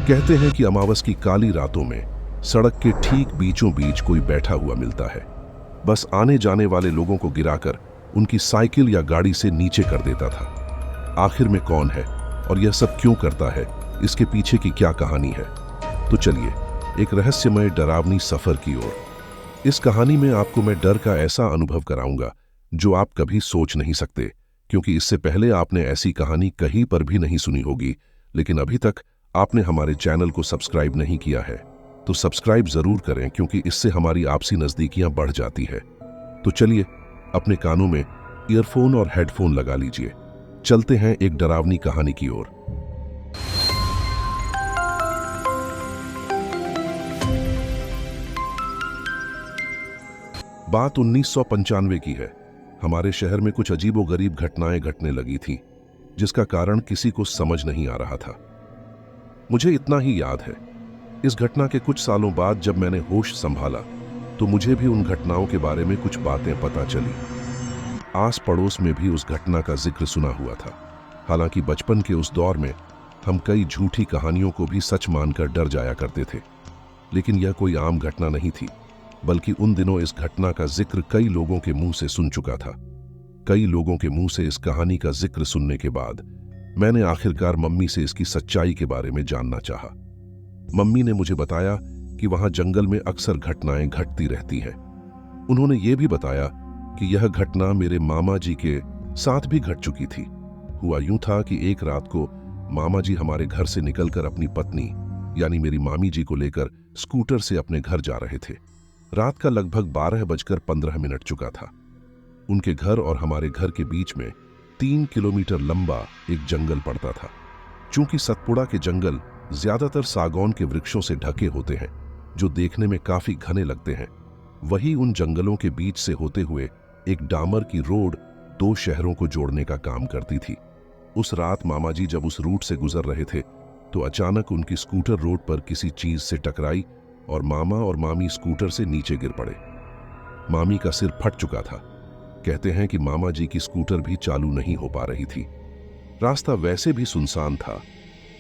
कहते हैं कि अमावस की काली रातों में सड़क के ठीक बीचों बीच कोई बैठा हुआ मिलता है, बस आने जाने वाले लोगों को गिराकर उनकी साइकिल या गाड़ी से नीचे कर देता था। आखिर में कौन है और यह सब क्यों करता है, इसके पीछे की क्या कहानी है? तो चलिए एक रहस्यमय डरावनी सफर की ओर। इस कहानी में आपको मैं डर का ऐसा अनुभव कराऊंगा जो आप कभी सोच नहीं सकते, क्योंकि इससे पहले आपने ऐसी कहानी कहीं पर भी नहीं सुनी होगी। लेकिन अभी तक आपने हमारे चैनल को सब्सक्राइब नहीं किया है तो सब्सक्राइब जरूर करें, क्योंकि इससे हमारी आपसी नजदीकियां बढ़ जाती है। तो चलिए अपने कानों में ईयरफोन और हेडफोन लगा लीजिए, चलते हैं एक डरावनी कहानी की ओर। बात 1995 की है। हमारे शहर में कुछ अजीबोगरीब घटनाएं घटने लगी थीं, जिसका कारण किसी को समझ नहीं आ रहा था। मुझे इतना ही याद है, इस घटना के कुछ सालों बाद जब मैंने होश संभाला तो मुझे भी उन घटनाओं के बारे में कुछ बातें पता चली। आस पड़ोस में भी उस घटना का जिक्र सुना हुआ था। हालांकि बचपन के उस दौर में हम कई झूठी कहानियों को भी सच मानकर डर जाया करते थे, लेकिन यह कोई आम घटना नहीं थी, बल्कि उन दिनों इस घटना का जिक्र कई लोगों के मुंह से सुन चुका था। कई लोगों के मुंह से इस कहानी का जिक्र सुनने के बाद मैंने आखिरकार मम्मी से इसकी सच्चाई के बारे में जानना चाहा। मम्मी ने मुझे बताया कि वहां जंगल में अक्सर घटनाएं घटती रहती हैं। उन्होंने ये भी बताया कि यह घटना मेरे मामा जी के साथ भी घट चुकी थी। हुआ यूं था कि एक रात को मामा जी हमारे घर से निकलकर अपनी पत्नी यानी मेरी मामी जी को लेकर स्कूटर से अपने घर जा रहे थे। रात का लगभग 12:15 चुका था। उनके घर और हमारे घर के बीच में 3 किलोमीटर लंबा एक जंगल पड़ता था। चूंकि सतपुड़ा के जंगल ज्यादातर सागौन के वृक्षों से ढके होते हैं, जो देखने में काफी घने लगते हैं, वही उन जंगलों के बीच से होते हुए एक डामर की रोड 2 शहरों को जोड़ने का काम करती थी। उस रात मामा जी जब उस रूट से गुजर रहे थे तो अचानक उनकी स्कूटर रोड पर किसी चीज से टकराई और मामा और मामी स्कूटर से नीचे गिर पड़े। मामी का सिर फट चुका था। कहते हैं कि मामा जी की स्कूटर भी चालू नहीं हो पा रही थी। रास्ता वैसे भी सुनसान था,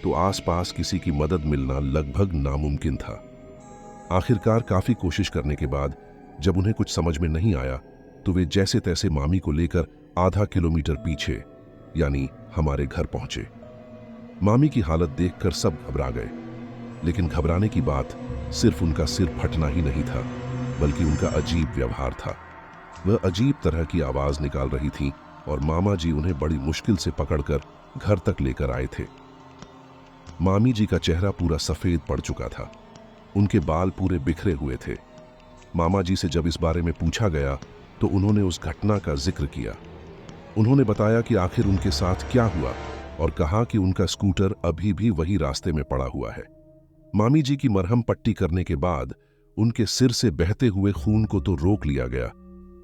तो आसपास किसी की मदद मिलना लगभग नामुमकिन था। आखिरकार काफी कोशिश करने के बाद जब उन्हें कुछ समझ में नहीं आया तो वे जैसे तैसे मामी को लेकर आधा किलोमीटर पीछे यानी हमारे घर पहुंचे। मामी की हालत देखकर सब घबरा गए, लेकिन घबराने की बात सिर्फ उनका सिर फटना ही नहीं था, बल्कि उनका अजीब व्यवहार था। वह अजीब तरह की आवाज निकाल रही थी और मामा जी उन्हें बड़ी मुश्किल से पकड़कर घर तक लेकर आए थे। मामी जी का चेहरा पूरा सफेद पड़ चुका था, उनके बाल पूरे बिखरे हुए थे। मामा जी से जब इस बारे में पूछा गया तो उन्होंने उस घटना का जिक्र किया। उन्होंने बताया कि आखिर उनके साथ क्या हुआ और कहा कि उनका स्कूटर अभी भी वही रास्ते में पड़ा हुआ है। मामी जी की मरहम पट्टी करने के बाद उनके सिर से बहते हुए खून को तो रोक लिया गया,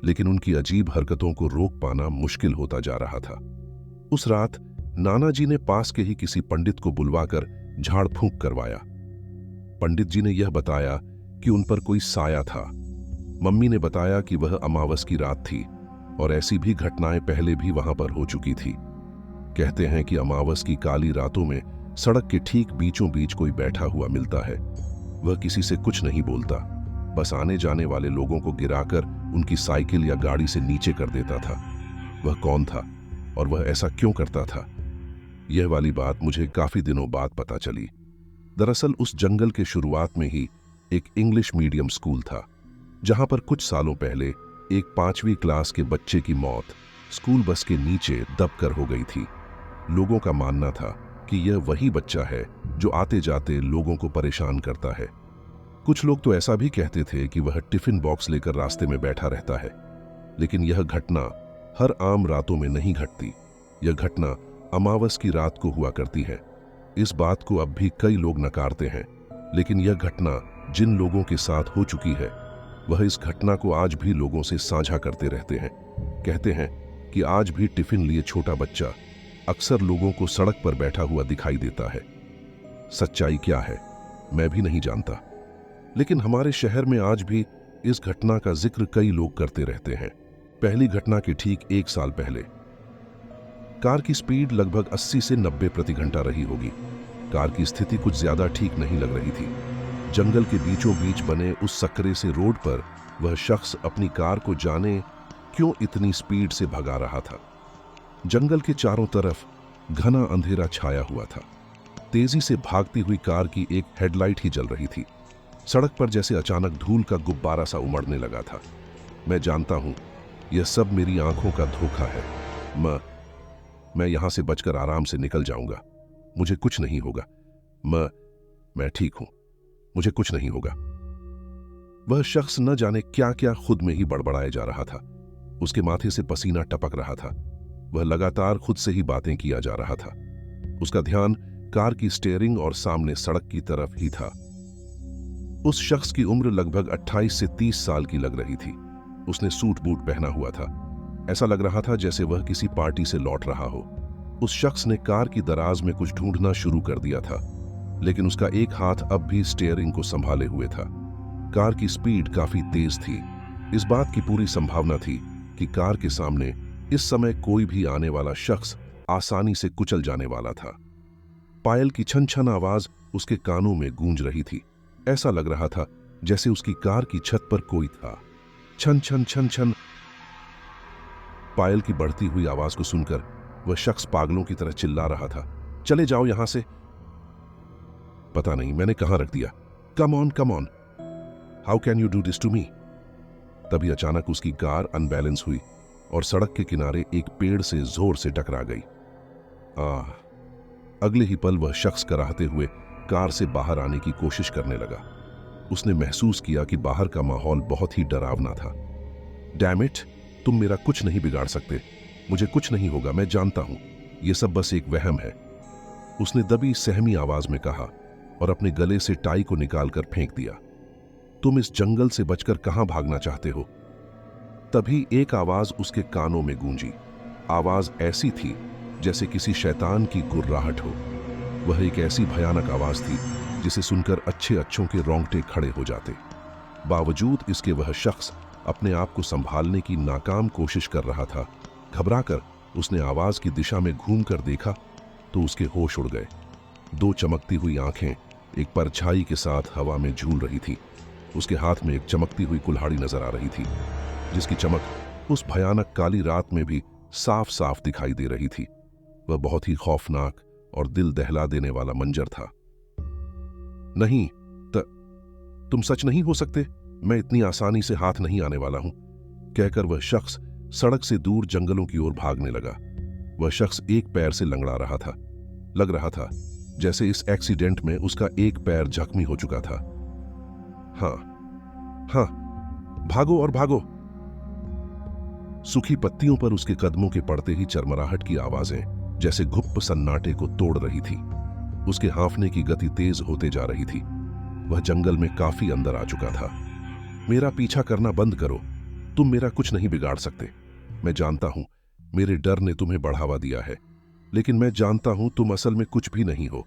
लेकिन उनकी अजीब हरकतों को रोक पाना मुश्किल होता जा रहा था। उस रात नाना जी ने पास के ही किसी पंडित को बुलवाकर झाड़ फूंक करवाया। पंडित जी ने यह बताया कि उन पर कोई साया था। मम्मी ने बताया कि वह अमावस की रात थी और ऐसी भी घटनाएं पहले भी वहां पर हो चुकी थी। कहते हैं कि अमावस की काली रातों में सड़क के ठीक बीचों बीच कोई बैठा हुआ मिलता है। वह किसी से कुछ नहीं बोलता, बस आने जाने वाले लोगों को गिराकर उनकी साइकिल या गाड़ी से नीचे कर देता था। वह कौन था और वह ऐसा क्यों करता था, यह वाली बात मुझे काफी दिनों बाद पता चली। दरअसल उस जंगल के शुरुआत में ही एक इंग्लिश मीडियम स्कूल था, जहां पर कुछ सालों पहले एक 5वीं क्लास के बच्चे की मौत स्कूल बस के नीचे दबकर हो गई थी। लोगों का मानना था कि यह वही बच्चा है जो आते जाते लोगों को परेशान करता है। कुछ लोग तो ऐसा भी कहते थे कि वह टिफिन बॉक्स लेकर रास्ते में बैठा रहता है। लेकिन यह घटना हर आम रातों में नहीं घटती। यह घटना अमावस की रात को हुआ करती है। इस बात को अब भी कई लोग नकारते हैं, लेकिन यह घटना जिन लोगों के साथ हो चुकी है वह इस घटना को आज भी लोगों से साझा करते रहते हैं। कहते हैं कि आज भी टिफिन लिए छोटा बच्चा अक्सर लोगों को सड़क पर बैठा हुआ दिखाई देता है। सच्चाई क्या है मैं भी नहीं जानता, लेकिन हमारे शहर में आज भी इस घटना का जिक्र कई लोग करते रहते हैं। पहली घटना के ठीक 1 साल पहले कार की स्पीड लगभग 80 से 90 प्रति घंटा रही होगी। कार की स्थिति कुछ ज्यादा ठीक नहीं लग रही थी। जंगल के बीचों बीच बने उस सकरे से रोड पर वह शख्स अपनी कार को जाने क्यों इतनी स्पीड से भगा रहा था। जंगल के चारों तरफ घना अंधेरा छाया हुआ था। तेजी से भागती हुई कार की एक हेडलाइट ही जल रही थी। सड़क पर जैसे अचानक धूल का गुब्बारा सा उमड़ने लगा था। मैं जानता हूं यह सब मेरी आंखों का धोखा है। मैं यहां से बचकर आराम से निकल जाऊंगा। मुझे कुछ नहीं होगा। मैं ठीक हूं। मुझे कुछ नहीं होगा। वह शख्स न जाने क्या क्या खुद में ही बड़बड़ाए जा रहा था। उसके माथे से पसीना टपक रहा था। वह लगातार खुद से ही बातें किया जा रहा था। उसका ध्यान कार की स्टीयरिंग और सामने सड़क की तरफ ही था। उस शख्स की उम्र लगभग 28 से 30 साल की लग रही थी। उसने सूट बूट पहना हुआ था। ऐसा लग रहा था जैसे वह किसी पार्टी से लौट रहा हो। उस शख्स ने कार की दराज में कुछ ढूंढना शुरू कर दिया था, लेकिन उसका एक हाथ अब भी स्टीयरिंग को संभाले हुए था। कार की स्पीड काफी तेज थी। इस बात की पूरी संभावना थी कि कार के सामने इस समय कोई भी आने वाला शख्स आसानी से कुचल जाने वाला था। पायल की छन छन आवाज उसके कानों में गूंज रही थी। ऐसा लग रहा था जैसे उसकी कार की छत पर कोई था। छन छन छन छन। पायल की बढ़ती हुई आवाज को सुनकर वह शख्स पागलों की तरह चिल्ला रहा था, चले जाओ यहां से। पता नहीं मैंने कहां रख दिया। Come on come on, how can you do this to me. तभी अचानक उसकी कार अनबैलेंस हुई और सड़क के किनारे एक पेड़ से जोर से टकरा गई। अगले ही पल वह शख्स कराहते हुए कार से बाहर आने की कोशिश करने लगा। उसने महसूस किया कि बाहर का माहौल बहुत ही डरावना था। डैम इट, तुम मेरा कुछ नहीं बिगाड़ सकते। मुझे कुछ नहीं होगा, मैं जानता हूं यह सब बस एक वहम है, उसने दबी सहमी आवाज में कहा और अपने गले से टाई को निकालकर फेंक दिया। तुम इस जंगल से बचकर कहां भागना चाहते हो। तभी एक आवाज उसके कानों में गूंजी। आवाज ऐसी थी जैसे किसी शैतान की गुर्राहट हो। वह एक ऐसी भयानक आवाज थी जिसे सुनकर अच्छे अच्छों के रोंगटे खड़े हो जाते। बावजूद इसके वह शख्स अपने आप को संभालने की नाकाम कोशिश कर रहा था। घबराकर उसने आवाज की दिशा में घूमकर देखा तो उसके होश उड़ गए। दो चमकती हुई आंखें एक परछाई के साथ हवा में झूल रही थी। उसके हाथ में एक चमकती हुई कुल्हाड़ी नजर आ रही थी, जिसकी चमक उस भयानक काली रात में भी साफ साफ दिखाई दे रही थी। वह बहुत ही खौफनाक और दिल दहला देने वाला मंजर था। नहीं, तुम सच नहीं हो सकते। मैं इतनी आसानी से हाथ नहीं आने वाला हूं, कहकर वह शख्स सड़क से दूर जंगलों की ओर भागने लगा। वह शख्स एक पैर से लंगड़ा रहा था। लग रहा था जैसे इस एक्सीडेंट में उसका एक पैर जख्मी हो चुका था। हाँ, भागो और भागो। सूखी पत्तियों पर उसके कदमों के पड़ते ही चरमराहट की आवाजें जैसे घुप्प सन्नाटे को तोड़ रही थी। उसके हांफने की गति तेज होते जा रही थी। वह जंगल में काफी अंदर आ चुका था। मेरा पीछा करना बंद करो, तुम मेरा कुछ नहीं बिगाड़ सकते। मैं जानता हूं मेरे डर ने तुम्हें बढ़ावा दिया है, लेकिन मैं जानता हूं तुम असल में कुछ भी नहीं हो।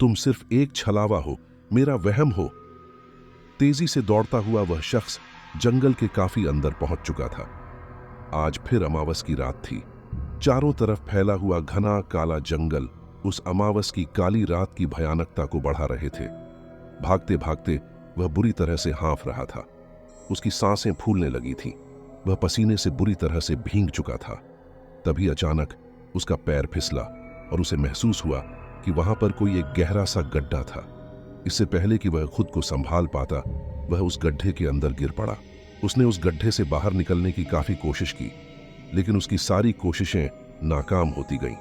तुम सिर्फ एक छलावा हो, मेरा वहम हो। तेजी से दौड़ता हुआ वह शख्स जंगल के काफी अंदर पहुंच चुका था। आज फिर अमावस की रात थी। चारों तरफ फैला हुआ घना काला जंगल उस अमावस की काली रात की भयानकता को बढ़ा रहे थे। भागते भागते वह बुरी तरह से हाँफ रहा था। उसकी सांसें फूलने लगी थीं। वह पसीने से बुरी तरह से भीग चुका था। तभी अचानक उसका पैर फिसला और उसे महसूस हुआ कि वहां पर कोई एक गहरा सा गड्ढा था। इससे पहले कि वह खुद को संभाल पाता, वह उस गड्ढे के अंदर गिर पड़ा। उसने उस गड्ढे से बाहर निकलने की काफी कोशिश की, लेकिन उसकी सारी कोशिशें नाकाम होती गईं।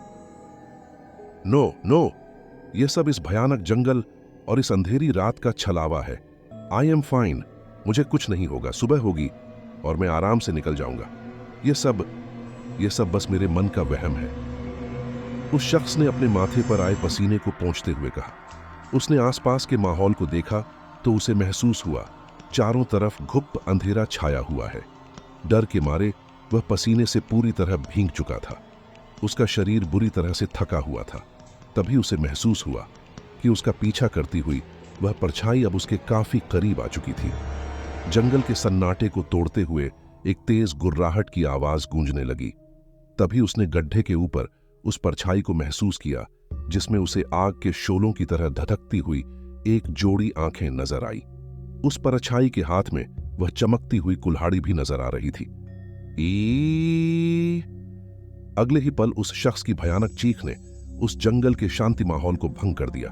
नो, यह सब इस भयानक जंगल और इस अंधेरी रात का छलावा है। आई एम फाइन, मुझे कुछ नहीं होगा। सुबह होगी और मैं आराम से निकल जाऊंगा। यह सब बस मेरे मन का वहम है। उस शख्स ने अपने माथे पर आए पसीने को पोंछते हुए कहा। उसने आसपास के माहौल को देखा तो उसे महसूस हुआ चारों तरफ घुप अंधेरा छाया हुआ है। डर के मारे वह पसीने से पूरी तरह भीग चुका था। उसका शरीर बुरी तरह से थका हुआ था। तभी उसे महसूस हुआ कि उसका पीछा करती हुई वह परछाई अब उसके काफी करीब आ चुकी थी। जंगल के सन्नाटे को तोड़ते हुए एक तेज गुर्राहट की आवाज गूंजने लगी। तभी उसने गड्ढे के ऊपर उस परछाई को महसूस किया जिसमें उसे आग के शोलों की तरह धधकती हुई एक जोड़ी आंखें नजर आई। उस परछाई के हाथ में वह चमकती हुई कुल्हाड़ी भी नजर आ रही थी। अगले ही पल उस शख्स की भयानक चीख ने उस जंगल के शांति माहौल को भंग कर दिया,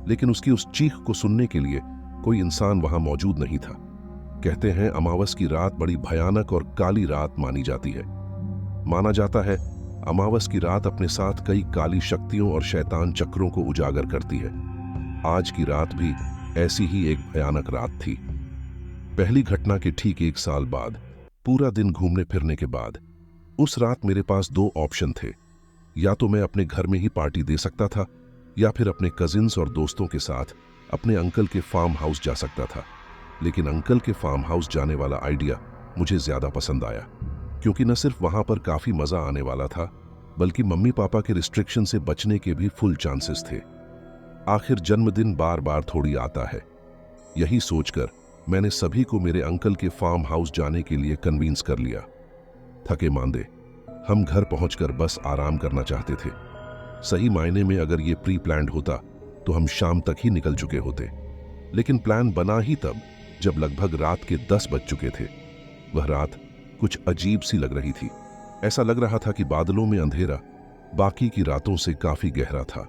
लेकिन उसकी उस चीख को सुनने के लिए कोई इंसान वहां मौजूद नहीं था। कहते हैं अमावस की रात बड़ी भयानक और काली रात मानी जाती है। माना जाता है अमावस की रात अपने साथ कई काली शक्तियों और शैतान चक्रों को उजागर करती है। आज की रात भी ऐसी ही एक भयानक रात थी। पहली घटना के ठीक 1 साल बाद, पूरा दिन घूमने फिरने के बाद, उस रात मेरे पास 2 ऑप्शन थे। या तो मैं अपने घर में ही पार्टी दे सकता था या फिर अपने कजिन्स और दोस्तों के साथ अपने अंकल के फार्म हाउस जा सकता था। लेकिन अंकल के फार्म हाउस जाने वाला आइडिया मुझे ज्यादा पसंद आया, क्योंकि न सिर्फ वहां पर काफी मजा आने वाला था, बल्कि मम्मी पापा के रिस्ट्रिक्शन से बचने के भी फुल चांसेस थे। आखिर जन्मदिन बार बार थोड़ी आता है। यही सोचकर मैंने सभी को मेरे अंकल के फार्म हाउस जाने के लिए कन्विंस कर लिया। थके मांदे हम घर पहुंचकर बस आराम करना चाहते थे। सही मायने में अगर ये प्री प्लान्ड होता तो हम शाम तक ही निकल चुके होते, लेकिन प्लान बना ही तब जब लगभग रात के 10 बज चुके थे। वह रात कुछ अजीब सी लग रही थी। ऐसा लग रहा था कि बादलों में अंधेरा बाकी की रातों से काफी गहरा था।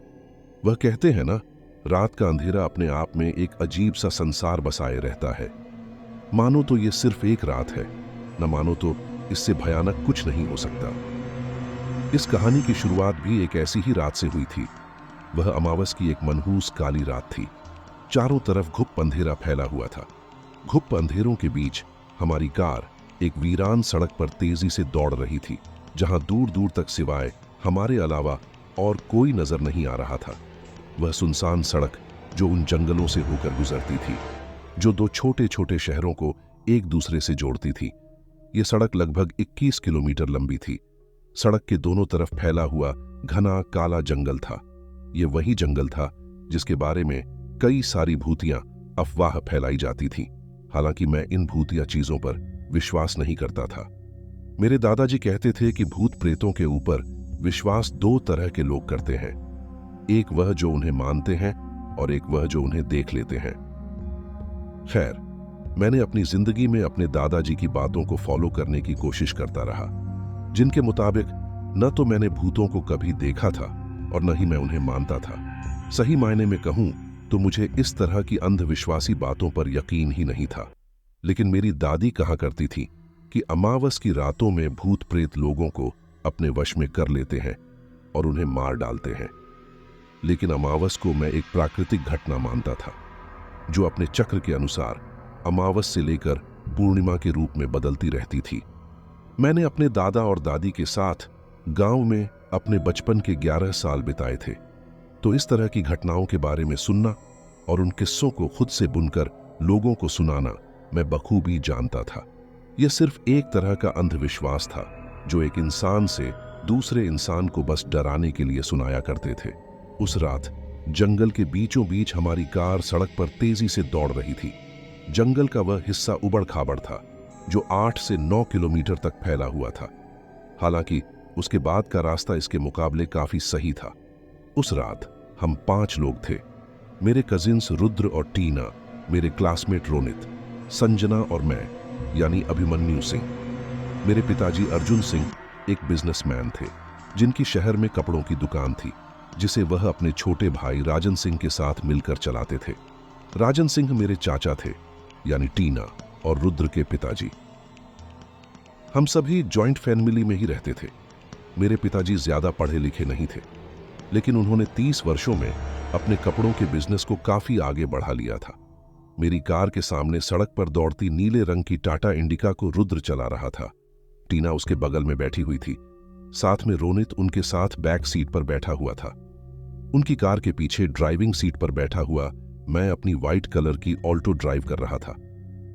वह कहते हैं ना, रात का अंधेरा अपने आप में एक अजीब सा संसार बसाए रहता है। मानो तो ये सिर्फ एक रात है, न मानो तो इससे भयानक कुछ नहीं हो सकता। इस कहानी की शुरुआत भी एक ऐसी ही रात से हुई थी। वह अमावस की एक मनहूस काली रात थी। चारों तरफ घुप अंधेरा फैला हुआ था। घुप अंधेरों के बीच हमारी कार एक वीरान सड़क पर तेजी से दौड़ रही थी, जहां दूर दूर तक सिवाय हमारे अलावा और कोई नजर नहीं आ रहा था। वह सुनसान सड़क जो उन जंगलों से होकर गुजरती थी, जो 2 छोटे छोटे शहरों को एक दूसरे से जोड़ती थी। ये सड़क लगभग 21 किलोमीटर लंबी थी। सड़क के दोनों तरफ फैला हुआ घना काला जंगल था। ये वही जंगल था जिसके बारे में कई सारी भूतियां अफवाह फैलाई जाती थी। हालांकि मैं इन भूतिया चीजों पर विश्वास नहीं करता था। मेरे दादाजी कहते थे कि भूत प्रेतों के ऊपर विश्वास 2 तरह के लोग करते हैं। एक वह जो उन्हें मानते हैं और एक वह जो उन्हें देख लेते हैं। खैर, मैंने अपनी जिंदगी में अपने दादाजी की बातों को फॉलो करने की कोशिश करता रहा, जिनके मुताबिक न तो मैंने भूतों को कभी देखा था और न ही मैं उन्हें मानता था। सही मायने में कहूं तो मुझे इस तरह की अंधविश्वासी बातों पर यकीन ही नहीं था। लेकिन मेरी दादी कहा करती थी कि अमावस की रातों में भूत प्रेत लोगों को अपने वश में कर लेते हैं और उन्हें मार डालते हैं। लेकिन अमावस को मैं एक प्राकृतिक घटना मानता था, जो अपने चक्र के अनुसार अमावस से लेकर पूर्णिमा के रूप में बदलती रहती थी। मैंने अपने दादा और दादी के साथ गांव में अपने बचपन के 11 साल बिताए थे, तो इस तरह की घटनाओं के बारे में सुनना और उन किस्सों को खुद से बुनकर लोगों को सुनाना मैं बखूबी जानता था। यह सिर्फ एक तरह का अंधविश्वास था जो एक इंसान से दूसरे इंसान को बस डराने के लिए सुनाया करते थे। उस रात जंगल के बीचों बीच हमारी कार सड़क पर तेजी से दौड़ रही थी। जंगल का वह हिस्सा उबड़ खाबड़ था जो 8 से 9 किलोमीटर तक फैला हुआ था। हालांकि उसके बाद का रास्ता इसके मुकाबले काफी सही था। उस रात हम 5 लोग थे। मेरे कजिन्स रुद्र और टीना, मेरे क्लासमेट रोनित, संजना और मैं यानी अभिमन्यु सिंह। मेरे पिताजी अर्जुन सिंह एक बिजनेसमैन थे, जिनकी शहर में कपड़ों की दुकान थी, जिसे वह अपने छोटे भाई राजन सिंह के साथ मिलकर चलाते थे। राजन सिंह मेरे चाचा थे, यानी टीना और रुद्र के पिताजी। हम सभी जॉइंट फैमिली में ही रहते थे। मेरे पिताजी ज्यादा पढ़े लिखे नहीं थे, लेकिन उन्होंने 30 वर्षों में अपने कपड़ों के बिजनेस को काफी आगे बढ़ा लिया था। मेरी कार के सामने सड़क पर दौड़ती नीले रंग की टाटा इंडिका को रुद्र चला रहा था। टीना उसके बगल में बैठी हुई थी। साथ में रोनित उनके साथ बैक सीट पर बैठा हुआ था। उनकी कार के पीछे ड्राइविंग सीट पर बैठा हुआ मैं अपनी व्हाइट कलर की ऑल्टो ड्राइव कर रहा था।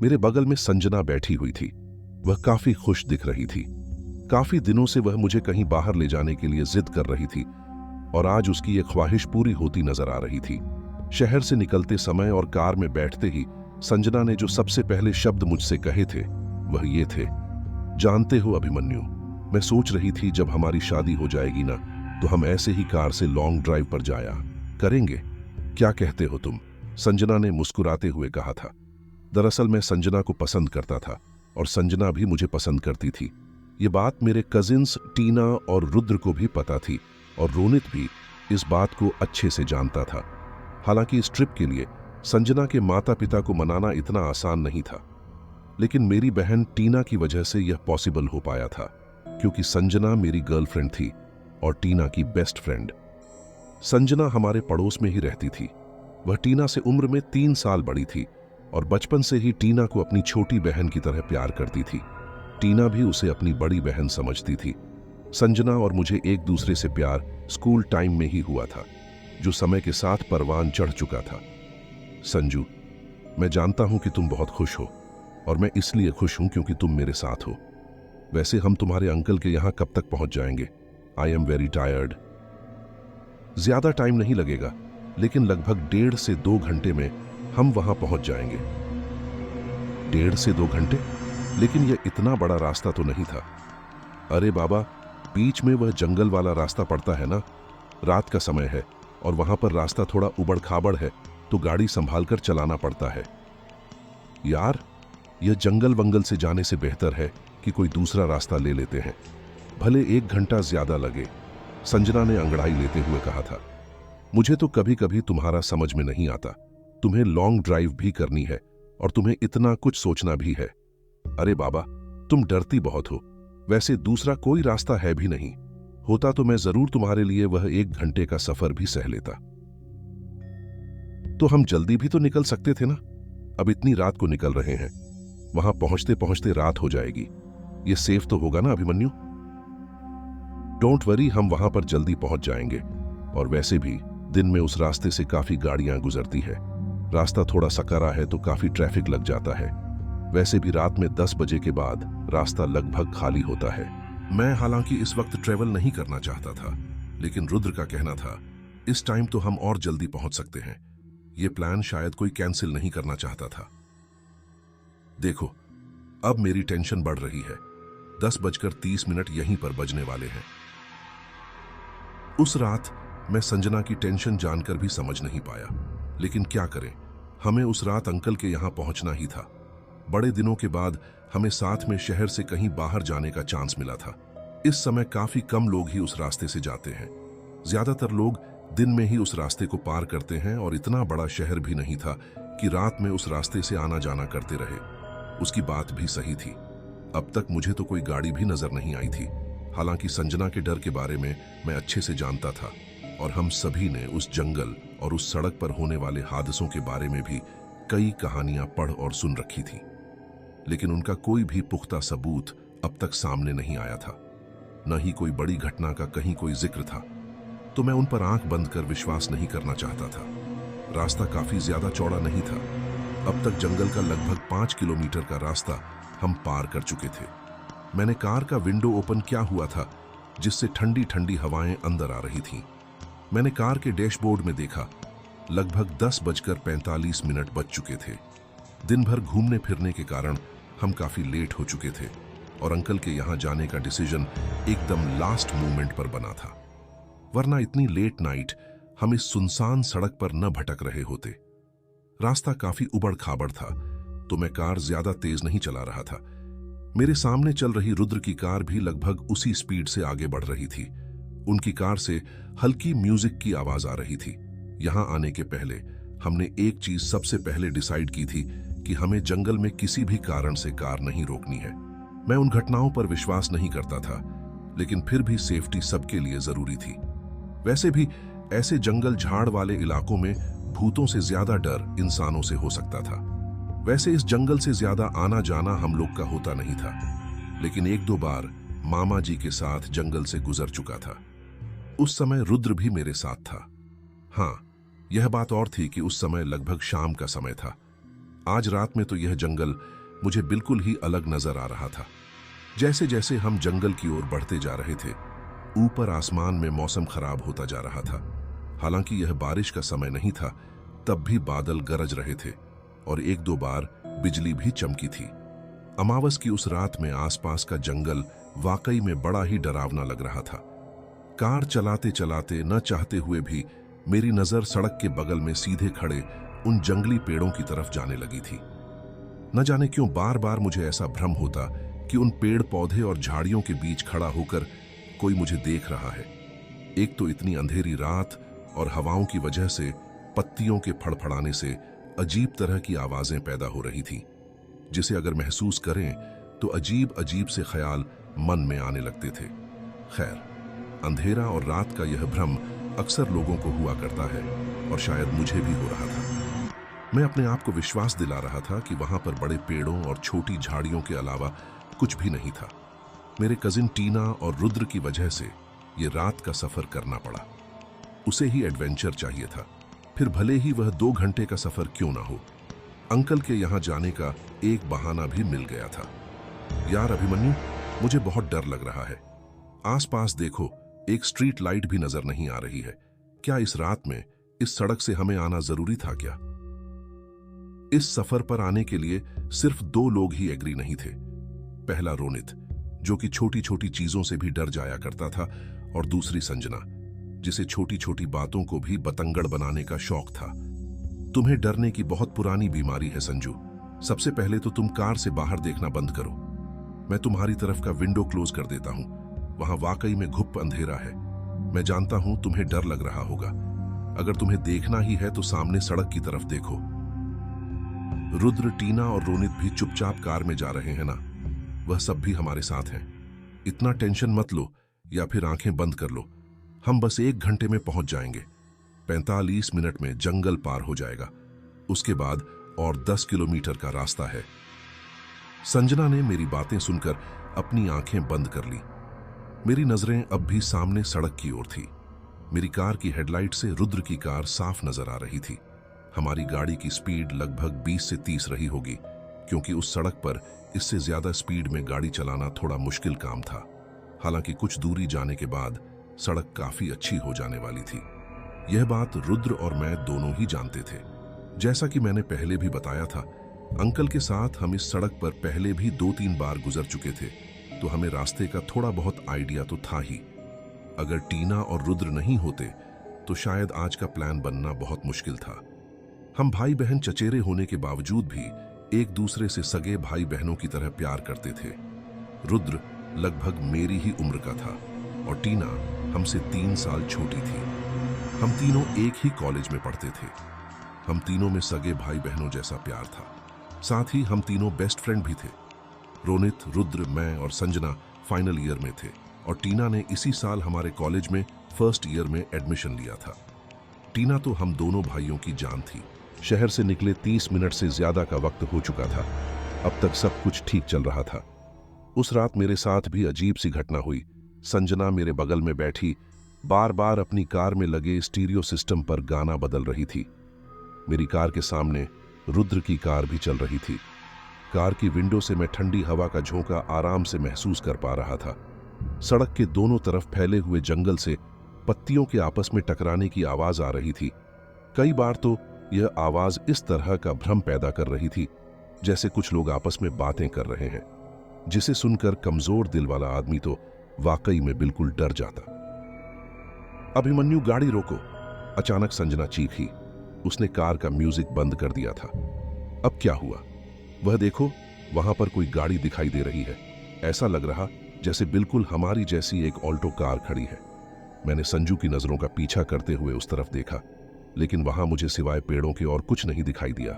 मेरे बगल में संजना बैठी हुई थी। वह काफी खुश दिख रही थी। काफी दिनों से वह मुझे कहीं बाहर ले जाने के लिए जिद कर रही थी और आज उसकी ये ख्वाहिश पूरी होती नजर आ रही थी। शहर से निकलते समय और कार में बैठते ही संजना ने जो सबसे पहले शब्द मुझसे कहे थे वह ये थे, जानते हो अभिमन्यु, मैं सोच रही थी जब हमारी शादी हो जाएगी ना, तो हम ऐसे ही कार से लॉन्ग ड्राइव पर जाया करेंगे। क्या कहते हो तुम? संजना ने मुस्कुराते हुए कहा था। दरअसल मैं संजना को पसंद करता था और संजना भी मुझे पसंद करती थी। ये बात मेरे कजिन्स टीना और रुद्र को भी पता थी और रोनित भी इस बात को अच्छे से जानता था। हालांकि इस ट्रिप के लिए संजना के माता पिता को मनाना इतना आसान नहीं था, लेकिन मेरी बहन टीना की वजह से यह पॉसिबल हो पाया था, क्योंकि संजना मेरी गर्लफ्रेंड थी और टीना की बेस्ट फ्रेंड। संजना हमारे पड़ोस में ही रहती थी। वह टीना से उम्र में 3 साल बड़ी थी और बचपन से ही टीना को अपनी छोटी बहन की तरह प्यार करती थी। टीना भी उसे अपनी बड़ी बहन समझती थी। संजना और मुझे एक दूसरे से प्यार स्कूल टाइम में ही हुआ था, जो समय के साथ परवान चढ़ चुका था। संजू, मैं जानता हूं कि तुम बहुत खुश हो और मैं इसलिए खुश हूं क्योंकि तुम मेरे साथ हो। वैसे हम तुम्हारे अंकल के यहां कब तक पहुंच जाएंगे? I am very tired. ज्यादा टाइम नहीं लगेगा, लेकिन लगभग 1.5 से 2 घंटे में हम वहां पहुंच जाएंगे। 1.5 से 2 घंटे? लेकिन यह इतना बड़ा रास्ता तो नहीं था। अरे बाबा, बीच में वह जंगल वाला रास्ता पड़ता है ना। रात का समय है और वहां पर रास्ता थोड़ा उबड़ खाबड़ है, तो गाड़ी संभाल कर चलाना पड़ता है। यार, यह जंगल वंगल से जाने से बेहतर है कि कोई दूसरा रास्ता ले लेते हैं, भले 1 घंटा ज्यादा लगे, संजना ने अंगड़ाई लेते हुए कहा था। मुझे तो कभी कभी तुम्हारा समझ में नहीं आता। तुम्हें लॉन्ग ड्राइव भी करनी है और तुम्हें इतना कुछ सोचना भी है। अरे बाबा, तुम डरती बहुत हो। वैसे दूसरा कोई रास्ता है भी नहीं। होता तो मैं जरूर तुम्हारे लिए वह 1 घंटे का सफर भी सह लेता। तो हम जल्दी भी तो निकल सकते थे ना। अब इतनी रात को निकल रहे हैं, वहां पहुंचते पहुंचते रात हो जाएगी। ये सेफ तो होगा ना अभिमन्यु? डोंट वरी, हम वहां पर जल्दी पहुंच जाएंगे। और वैसे भी दिन में उस रास्ते से काफी गाड़ियां गुजरती है। रास्ता थोड़ा सकरा है तो काफी ट्रैफिक लग जाता है। वैसे भी रात में 10 बजे के बाद रास्ता लगभग खाली होता है। मैं हालांकि इस वक्त ट्रेवल नहीं करना चाहता था, लेकिन रुद्र का कहना था इस टाइम तो हम और जल्दी पहुंच सकते हैं। यह प्लान शायद कोई कैंसिल नहीं करना चाहता था। देखो, अब मेरी टेंशन बढ़ रही है। 10:30 यहीं पर बजने वाले हैं। उस रात मैं संजना की टेंशन जानकर भी समझ नहीं पाया, लेकिन क्या करें, हमें उस रात अंकल के यहां पहुंचना ही था। बड़े दिनों के बाद हमें साथ में शहर से कहीं बाहर जाने का चांस मिला था। इस समय काफी कम लोग ही उस रास्ते से जाते हैं। ज्यादातर लोग दिन में ही उस रास्ते को पार करते हैं और इतना बड़ा शहर भी नहीं था कि रात में उस रास्ते से आना जाना करते रहे। उसकी बात भी सही थी। अब तक मुझे तो कोई गाड़ी भी नजर नहीं आई थी। हालांकि संजना के डर के बारे में मैं अच्छे से जानता था और हम सभी ने उस जंगल और उस सड़क पर होने वाले हादसों के बारे में भी कई कहानियां पढ़ और सुन रखी थी, लेकिन उनका कोई भी पुख्ता सबूत अब तक सामने नहीं आया था। न ही कोई बड़ी घटना का कहीं कोई जिक्र था, तो मैं उन पर आंख बंद कर विश्वास नहीं करना चाहता था। रास्ता काफी ज्यादा चौड़ा नहीं था। अब तक जंगल का लगभग 5 किलोमीटर का रास्ता हम पार कर चुके थे। मैंने कार का विंडो ओपन किया हुआ था, जिससे ठंडी ठंडी हवाएं अंदर आ रही थीं। मैंने कार के डैशबोर्ड में देखा, लगभग 10:45 बज चुके थे। दिन भर घूमने फिरने के कारण हम काफी लेट हो चुके थे और अंकल के यहां जाने का डिसीजन एकदम लास्ट मोमेंट पर बना था। वरना इतनी लेट नाइट हम इस सुनसान सड़क पर न भटक रहे होते। रास्ता काफी उबड़ खाबड़ था, तो मैं कार ज्यादा तेज नहीं चला रहा था। मेरे सामने चल रही रुद्र की कार भी लगभग उसी स्पीड से आगे बढ़ रही थी। उनकी कार से हल्की म्यूजिक की आवाज आ रही थी। यहां आने के पहले हमने एक चीज सबसे पहले डिसाइड की थी कि हमें जंगल में किसी भी कारण से कार नहीं रोकनी है। मैं उन घटनाओं पर विश्वास नहीं करता था, लेकिन फिर भी सेफ्टी सबके लिए जरूरी थी। वैसे भी ऐसे जंगल झाड़ वाले इलाकों में भूतों से ज्यादा डर इंसानों से हो सकता था। वैसे इस जंगल से ज्यादा आना जाना हम लोग का होता नहीं था, लेकिन 1-2 बार मामा जी के साथ जंगल से गुजर चुका था। उस समय रुद्र भी मेरे साथ था। हाँ, यह बात और थी कि उस समय लगभग शाम का समय था। आज रात में तो यह जंगल मुझे बिल्कुल ही अलग नजर आ रहा था। जैसे जैसे हम जंगल की ओर बढ़ते जा रहे थे, ऊपर आसमान में मौसम खराब होता जा रहा था। हालांकि यह बारिश का समय नहीं था, तब भी बादल गरज रहे थे और 1-2 बार बिजली भी चमकी थी। अमावस की उस रात में आसपास का जंगल वाकई में बड़ा ही डरावना लग रहा था। कार चलाते चलाते न चाहते हुए भी मेरी नजर सड़क के बगल में सीधे खड़े उन जंगली पेड़ों की तरफ जाने लगी थी। न जाने क्यों बार बार मुझे ऐसा भ्रम होता कि उन पेड़ पौधे और झाड़ियों के बीच खड़ा होकर कोई मुझे देख रहा है। एक तो इतनी अंधेरी रात और हवाओं की वजह से पत्तियों के फड़फड़ाने से अजीब तरह की आवाजें पैदा हो रही थीं, जिसे अगर महसूस करें तो अजीब अजीब से ख्याल मन में आने लगते थे। खैर, अंधेरा और रात का यह भ्रम अक्सर लोगों को हुआ करता है और शायद मुझे भी हो रहा था। मैं अपने आप को विश्वास दिला रहा था कि वहां पर बड़े पेड़ों और छोटी झाड़ियों के अलावा कुछ भी नहीं था। मेरे कजिन टीना और रुद्र की वजह से ये रात का सफर करना पड़ा। उसे ही एडवेंचर चाहिए था, फिर भले ही वह 2 घंटे का सफर क्यों ना हो। अंकल के यहां जाने का एक बहाना भी मिल गया था। यार अभिमन्यु, मुझे बहुत डर लग रहा है। आसपास देखो, एक स्ट्रीट लाइट भी नजर नहीं आ रही है। क्या इस रात में इस सड़क से हमें आना जरूरी था क्या? इस सफर पर आने के लिए सिर्फ 2 लोग ही एग्री नहीं थे। पहला रोनित, जो कि छोटी छोटी चीजों से भी डर जाया करता था, और दूसरी संजना, जिसे छोटी छोटी बातों को भी बतंगड़ बनाने का शौक था। तुम्हें डरने की बहुत पुरानी बीमारी है संजू। सबसे पहले तो तुम कार से बाहर देखना बंद करो। मैं तुम्हारी तरफ का विंडो क्लोज कर देता हूं। वहां वाकई में घुप अंधेरा है। मैं जानता हूं तुम्हें डर लग रहा होगा। अगर तुम्हें देखना ही है तो सामने सड़क की तरफ देखो। रुद्र, टीना और रोनित भी चुपचाप कार में जा रहे हैं ना? वह सब भी हमारे साथ हैं। इतना टेंशन मत लो या फिर आंखें बंद कर लो। हम बस 1 घंटे में पहुंच जाएंगे। 45 मिनट में जंगल पार हो जाएगा। उसके बाद और 10 किलोमीटर का रास्ता है। संजना ने मेरी बातें सुनकर अपनी आंखें बंद कर ली। मेरी नजरें अब भी सामने सड़क की ओर थी। मेरी कार की हेडलाइट से रुद्र की कार साफ नजर आ रही थी। हमारी गाड़ी की स्पीड लगभग 20 से 30 रही होगी, क्योंकि उस सड़क पर इससे ज्यादा स्पीड में गाड़ी चलाना थोड़ा मुश्किल काम था। हालांकि कुछ दूरी जाने के बाद सड़क काफी अच्छी हो जाने वाली थी। यह बात रुद्र और मैं दोनों ही जानते थे। जैसा कि मैंने पहले भी बताया था, अंकल के साथ हम इस सड़क पर पहले भी 2-3 बार गुजर चुके थे, तो हमें रास्ते का थोड़ा बहुत आइडिया तो था ही। अगर टीना और रुद्र नहीं होते तो शायद आज का प्लान बनना बहुत मुश्किल था। हम भाई बहन चचेरे होने के बावजूद भी एक दूसरे से सगे भाई बहनों की तरह प्यार करते थे। रुद्र लगभग मेरी ही उम्र का था और टीना हमसे 3 साल छोटी थी। हम तीनों एक ही कॉलेज में पढ़ते थे। हम तीनों में सगे भाई बहनों जैसा प्यार था। साथ ही हम तीनों बेस्ट फ्रेंड भी थे। रोनित, रुद्र, मैं और संजना फाइनल ईयर में थे और टीना ने इसी साल हमारे कॉलेज में फर्स्ट ईयर में एडमिशन लिया था। टीना तो हम दोनों भाइयों की जान थी। शहर से निकले 30 मिनट से ज्यादा का वक्त हो चुका था। अब तक सब कुछ ठीक चल रहा था। उस रात मेरे साथ भी अजीब सी घटना हुई। संजना मेरे बगल में बैठी बार बार अपनी कार में लगे स्टीरियो सिस्टम पर गाना बदल रही थी। मेरी कार के सामने रुद्र की कार भी चल रही थी। कार की विंडो से मैं ठंडी हवा का झोंका आराम से महसूस कर पा रहा था। सड़क के दोनों तरफ फैले हुए जंगल से पत्तियों के आपस में टकराने की आवाज आ रही थी। कई बार तो यह आवाज इस तरह का भ्रम पैदा कर रही थी जैसे कुछ लोग आपस में बातें कर रहे हैं, जिसे सुनकर कमजोर दिल वाला आदमी तो वाकई में बिल्कुल डर जाता। अभिमन्यु, गाड़ी रोको! अचानक संजना चीखी। उसने कार का म्यूजिक बंद कर दिया था। अब क्या हुआ? वह देखो, वहां पर कोई गाड़ी दिखाई दे रही है। ऐसा लग रहा जैसे बिल्कुल हमारी जैसी एक ऑल्टो कार खड़ी है। मैंने संजू की नजरों का पीछा करते हुए उस तरफ देखा, लेकिन वहां मुझे सिवाय पेड़ों के और कुछ नहीं दिखाई दिया।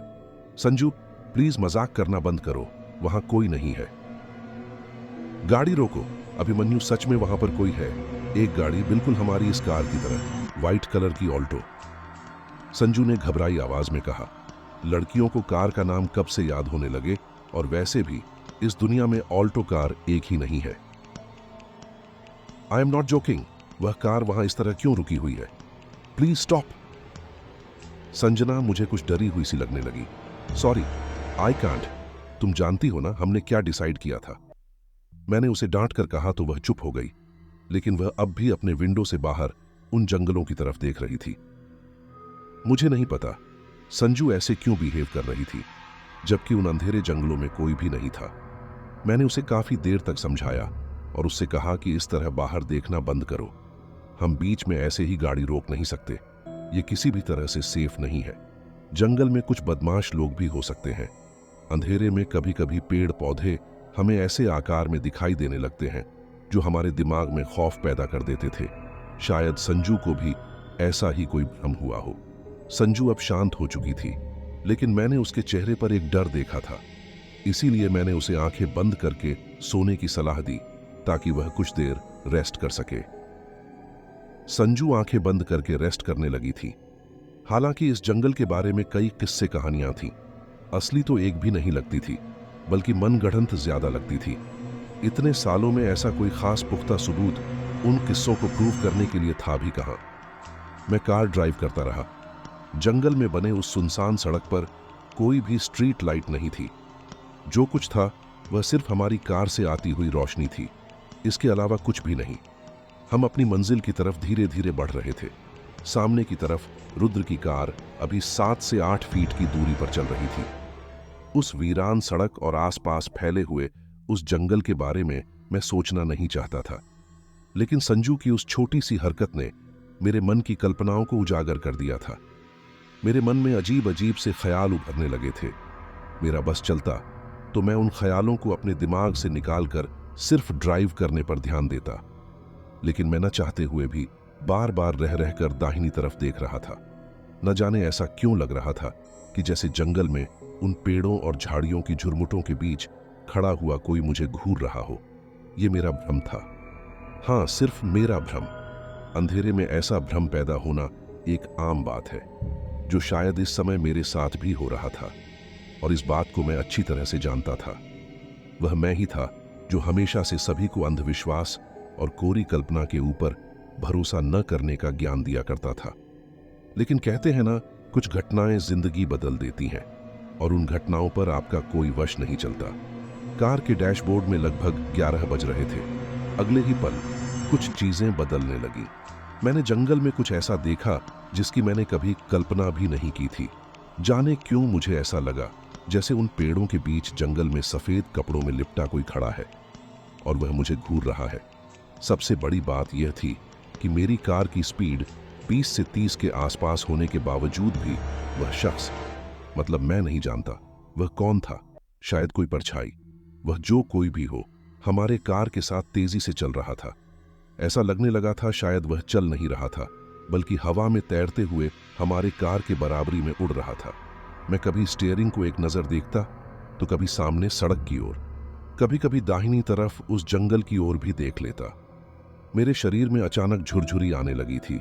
संजू, प्लीज मजाक करना बंद करो, वहां कोई नहीं है। गाड़ी रोको! अभिमन्यु, सच में वहां पर कोई है। एक गाड़ी बिल्कुल हमारी इस कार की तरह, व्हाइट कलर की ऑल्टो। संजू ने घबराई आवाज में कहा। लड़कियों को कार का नाम कब से याद होने लगे, और वैसे भी इस दुनिया में ऑल्टो कार एक ही नहीं है। I am not joking. वह कार वहां इस तरह क्यों रुकी हुई है? Please stop! संजना मुझे कुछ डरी हुई सी लगने लगी। Sorry, I can't. तुम जानती हो ना हमने क्या डिसाइड किया था। मैंने उसे डांट कर कहा तो वह चुप हो गई, लेकिन वह अब भी अपने विंडो से बाहर उन जंगलों की तरफ देख रही थी। मुझे नहीं पता संजू ऐसे क्यों बिहेव कर रही थी, जबकि उन अंधेरे जंगलों में कोई भी नहीं था। मैंने उसे काफी देर तक समझाया और उससे कहा कि इस तरह बाहर देखना बंद करो। हम बीच में ऐसे ही गाड़ी रोक नहीं सकते। ये किसी भी तरह से सेफ नहीं है। जंगल में कुछ बदमाश लोग भी हो सकते हैं। अंधेरे में कभी कभी पेड़ पौधे हमें ऐसे आकार में दिखाई देने लगते हैं जो हमारे दिमाग में खौफ पैदा कर देते थे। शायद संजू को भी ऐसा ही कोई भ्रम हुआ हो। संजू अब शांत हो चुकी थी, लेकिन मैंने उसके चेहरे पर एक डर देखा था। इसीलिए मैंने उसे आंखें बंद करके सोने की सलाह दी ताकि वह कुछ देर रेस्ट कर सके। संजू आंखें बंद करके रेस्ट करने लगी थी। हालांकि इस जंगल के बारे में कई किस्से कहानियां थीं। असली तो एक भी नहीं लगती थी, बल्कि मनगढ़ंत ज्यादा लगती थी। इतने सालों में ऐसा कोई खास पुख्ता सबूत उन किस्सों को प्रूव करने के लिए था भी कहां। मैं कार ड्राइव करता रहा। जंगल में बने उस सुनसान सड़क पर कोई भी स्ट्रीट लाइट नहीं थी। जो कुछ था वह सिर्फ हमारी कार से आती हुई रोशनी थी, इसके अलावा कुछ भी नहीं। हम अपनी मंजिल की तरफ धीरे धीरे बढ़ रहे थे। सामने की तरफ रुद्र की कार अभी 7 से 8 फीट की दूरी पर चल रही थी। उस वीरान सड़क और आसपास फैले हुए उस जंगल के बारे में मैं सोचना नहीं चाहता था, लेकिन संजू की उस छोटी सी हरकत ने मेरे मन की कल्पनाओं को उजागर कर दिया था। मेरे मन में अजीब अजीब से ख्याल उभरने लगे थे। मेरा बस चलता तो मैं उन ख्यालों को अपने दिमाग से निकालकर सिर्फ ड्राइव करने पर ध्यान देता, लेकिन मैं न चाहते हुए भी बार बार रह रहकर दाहिनी तरफ देख रहा था। न जाने ऐसा क्यों लग रहा था कि जैसे जंगल में उन पेड़ों और झाड़ियों की झुरमुटों के बीच खड़ा हुआ कोई मुझे घूर रहा हो। यह मेरा भ्रम था। हाँ, सिर्फ मेरा भ्रम। अंधेरे में ऐसा भ्रम पैदा होना एक आम बात है, जो शायद इस समय मेरे साथ भी हो रहा था, और इस बात को मैं अच्छी तरह से जानता था। वह मैं ही था जो हमेशा से सभी को अंधविश्वास और कोरी कल्पना के ऊपर भरोसा न करने का ज्ञान दिया करता था। लेकिन कहते हैं ना, कुछ घटनाएं जिंदगी बदल देती हैं, और उन घटनाओं पर आपका कोई वश नहीं चलता। कार के डैशबोर्ड में लगभग 11 बज रहे थे। अगले ही पल कुछ चीजें बदलने लगी। मैंने जंगल में कुछ ऐसा देखा जिसकी मैंने कभी कल्पना भी नहीं की थी। जाने क्यों मुझे ऐसा लगा जैसे उन पेड़ों के बीच जंगल में सफेद कपड़ों में लिपटा कोई खड़ा है और वह मुझे घूर रहा है। सबसे बड़ी बात यह थी कि मेरी कार की स्पीड 20 से 30 के आसपास होने के बावजूद भी वह शख्स, मतलब मैं नहीं जानता वह कौन था, शायद कोई परछाई, वह जो कोई भी हो, हमारे कार के साथ तेजी से चल रहा था। ऐसा लगने लगा था शायद वह चल नहीं रहा था, बल्कि हवा में तैरते हुए हमारे कार के बराबरी में उड़ रहा था। मैं कभी स्टीयरिंग को एक नजर देखता तो कभी सामने सड़क की ओर, कभी कभी दाहिनी तरफ उस जंगल की ओर भी देख लेता। मेरे शरीर में अचानक झुरझुरी आने लगी थी,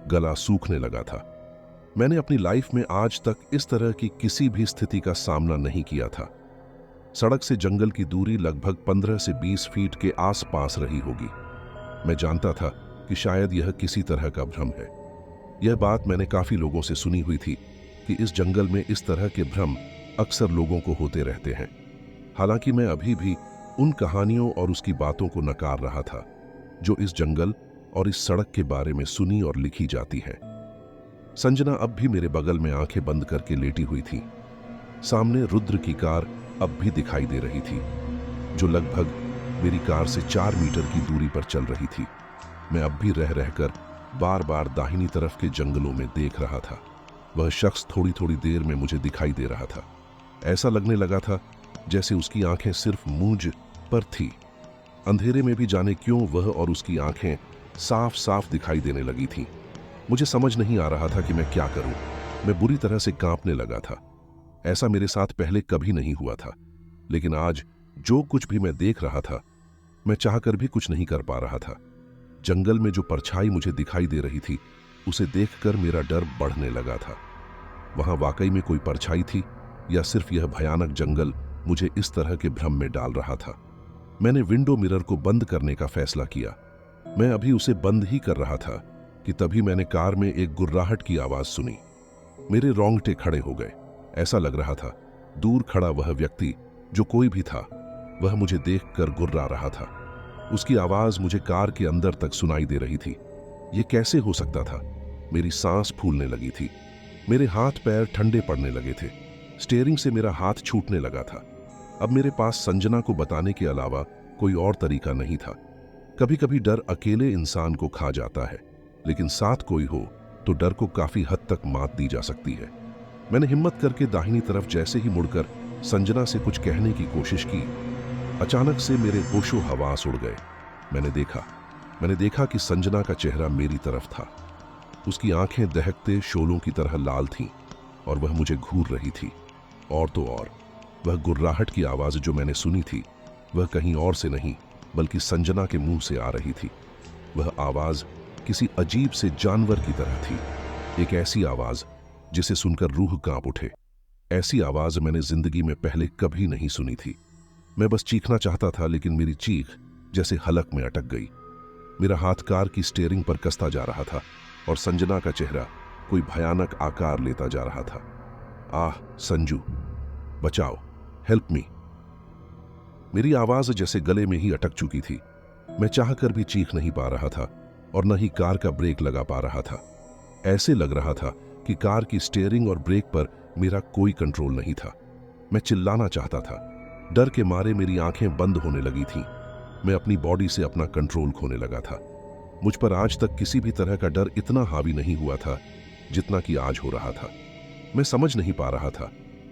गला सूखने लगा था। मैंने अपनी लाइफ में आज तक इस तरह की किसी भी स्थिति का सामना नहीं किया था। सड़क से जंगल की दूरी लगभग 15 से 20 फीट के आसपास रही होगी। मैं जानता था कि शायद यह किसी तरह का भ्रम है। यह बात मैंने काफी लोगों से सुनी हुई थी कि इस जंगल में इस तरह के भ्रम अक्सर लोगों को होते रहते हैं। हालांकि मैं अभी भी उन कहानियों और उसकी बातों को नकार रहा था जो इस जंगल और इस सड़क के बारे में सुनी और लिखी जाती है। संजना अब भी मेरे बगल में आंखें बंद करके लेटी हुई थी। सामने रुद्र की कार अब भी दिखाई दे रही थी, जो लगभग मेरी कार से 4 मीटर की दूरी पर चल रही थी। मैं अब भी रह रहकर बार बार दाहिनी तरफ के जंगलों में देख रहा था। वह शख्स थोड़ी थोड़ी देर में मुझे दिखाई दे रहा था। ऐसा लगने लगा था जैसे उसकी आंखें सिर्फ मुझ पर थी। अंधेरे में भी जाने क्यों वह और उसकी आंखें साफ साफ दिखाई देने लगी थीं। मुझे समझ नहीं आ रहा था कि मैं क्या करूं। मैं बुरी तरह से कांपने लगा था। ऐसा मेरे साथ पहले कभी नहीं हुआ था, लेकिन आज जो कुछ भी मैं देख रहा था, मैं चाहकर भी कुछ नहीं कर पा रहा था। जंगल में जो परछाई मुझे दिखाई दे रही थी, उसे देखकर मेरा डर बढ़ने लगा था। वहां वाकई में कोई परछाई थी या सिर्फ यह भयानक जंगल मुझे इस तरह के भ्रम में डाल रहा था। मैंने विंडो मिरर को बंद करने का फैसला किया। मैं अभी उसे बंद ही कर रहा था कि तभी मैंने कार में एक गुर्राहट की आवाज सुनी। मेरे रोंगटे खड़े हो गए। ऐसा लग रहा था दूर खड़ा वह व्यक्ति, जो कोई भी था, वह मुझे देखकर गुर्रा रहा था। उसकी आवाज मुझे कार के अंदर तक सुनाई दे रही थी। यह कैसे हो सकता था? मेरी सांस फूलने लगी थी। मेरे हाथ पैर ठंडे पड़ने लगे थे। स्टीयरिंग से मेरा हाथ छूटने लगा था। अब मेरे पास संजना को बताने के अलावा कोई और तरीका नहीं था। कभी कभी डर अकेले इंसान को खा जाता है, लेकिन साथ कोई हो तो डर को काफी हद तक मात दी जा सकती है। मैंने हिम्मत करके दाहिनी तरफ जैसे ही मुड़कर संजना से कुछ कहने की कोशिश की, अचानक से मेरे होशो हवास उड़ गए। मैंने देखा कि संजना का चेहरा मेरी तरफ था। उसकी आंखें दहकते शोलों की तरह लाल थीं और वह मुझे घूर रही थी। और तो और वह गुर्राहट की आवाज जो मैंने सुनी थी वह कहीं और से नहीं बल्कि संजना के मुंह से आ रही थी। वह आवाज किसी अजीब से जानवर की तरह थी, एक ऐसी आवाज जिसे सुनकर रूह कांप उठे। ऐसी आवाज मैंने जिंदगी में पहले कभी नहीं सुनी थी। मैं बस चीखना चाहता था, लेकिन मेरी चीख जैसे हलक में अटक गई। मेरा हाथ कार की स्टीयरिंग पर कसता जा रहा था और संजना का चेहरा कोई भयानक आकार लेता जा रहा था। आह संजू, बचाओ, हेल्प मी। मेरी आवाज जैसे गले में ही अटक चुकी थी। मैं चाहकर भी चीख नहीं पा रहा था और न ही कार का ब्रेक लगा पा रहा था। ऐसे लग रहा था कि कार की स्टीयरिंग और ब्रेक पर मेरा कोई कंट्रोल नहीं था। मैं चिल्लाना चाहता था, डर के मारे मेरी आंखें बंद होने लगी थीं। मैं अपनी बॉडी से अपना कंट्रोल खोने लगा था। मुझ पर आज तक किसी भी तरह का डर इतना हावी नहीं हुआ था जितना कि आज हो रहा था। मैं समझ नहीं पा रहा था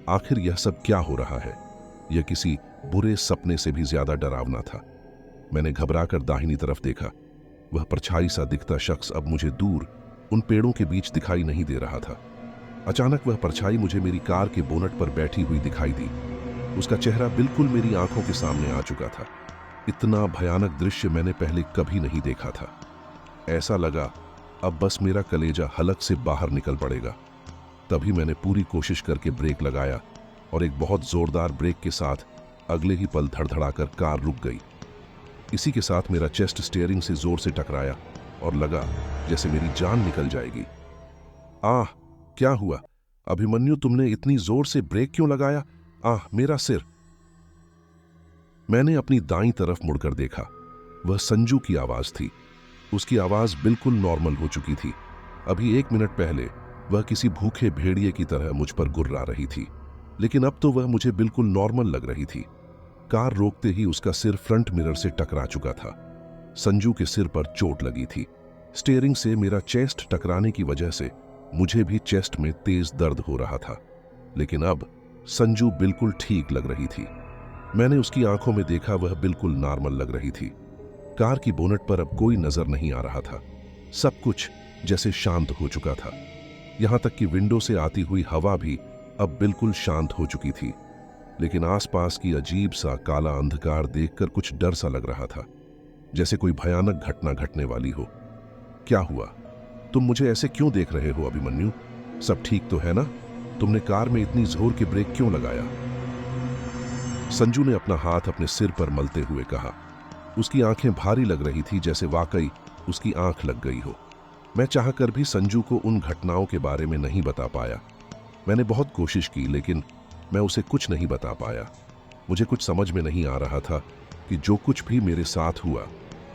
आखिर यह सब क्या हो रहा है। यह किसी बुरे सपने से भी ज्यादा डरावना था। मैंने घबराकर दाहिनी तरफ देखा। वह परछाई सा दिखता शख्स अब मुझे दूर उन पेड़ों के बीच दिखाई नहीं दे रहा था। अचानक वह परछाई मुझे मेरी कार के बोनट पर बैठी हुई दिखाई दी। उसका चेहरा बिल्कुल मेरी आंखों के सामने आ चुका था। इतना भयानक दृश्य मैंने पहले कभी नहीं देखा था। ऐसा लगा अब बस मेरा कलेजा हलक से बाहर निकल पड़ेगा। तभी मैंने पूरी कोशिश करके ब्रेक लगाया और एक बहुत जोरदार ब्रेक के साथ अगले ही पल धड़धड़ाकर कार रुक गई। इसी के साथ मेरा चेस्ट स्टीयरिंग से जोर से टकराया और लगा जैसे मेरी जान निकल जाएगी। आह, क्या हुआ अभिमन्यु, तुमने इतनी जोर से ब्रेक क्यों लगाया? आह, मेरा सिर। मैंने अपनी दाईं तरफ मुड़कर देखा। वह संजू की आवाज थी। उसकी आवाज बिल्कुल नॉर्मल हो चुकी थी। अभी 1 मिनट पहले वह किसी भूखे भेड़िए की तरह मुझ पर गुर्रा रही थी, लेकिन अब तो वह मुझे बिल्कुल नॉर्मल लग रही थी। कार रोकते ही उसका सिर फ्रंट मिरर से टकरा चुका था। संजू के सिर पर चोट लगी थी। स्टीयरिंग से मेरा चेस्ट टकराने की वजह से मुझे भी चेस्ट में तेज दर्द हो रहा था, लेकिन अब संजू बिल्कुल ठीक लग रही थी। मैंने उसकी आंखों में देखा, वह बिल्कुल नॉर्मल लग रही थी। कार की बोनट पर अब कोई नजर नहीं आ रहा था। सब कुछ जैसे शांत हो चुका था। यहां तक कि विंडो से आती हुई हवा भी अब बिल्कुल शांत हो चुकी थी। लेकिन आसपास की अजीब सा काला अंधकार देखकर कुछ डर सा लग रहा था, जैसे कोई भयानक घटना घटने वाली हो। क्या हुआ? तुम मुझे ऐसे क्यों देख रहे हो अभिमन्यु? सब ठीक तो है ना? तुमने कार में इतनी जोर के ब्रेक क्यों लगाया? संजू ने अपना हाथ अपने सिर पर मलते हुए कहा। उसकी आंखें भारी लग रही थी, जैसे वाकई उसकी आंख लग गई हो। मैं चाहकर भी संजू को उन घटनाओं के बारे में नहीं बता पाया। मैंने बहुत कोशिश की, लेकिन मैं उसे कुछ नहीं बता पाया। मुझे कुछ समझ में नहीं आ रहा था कि जो कुछ भी मेरे साथ हुआ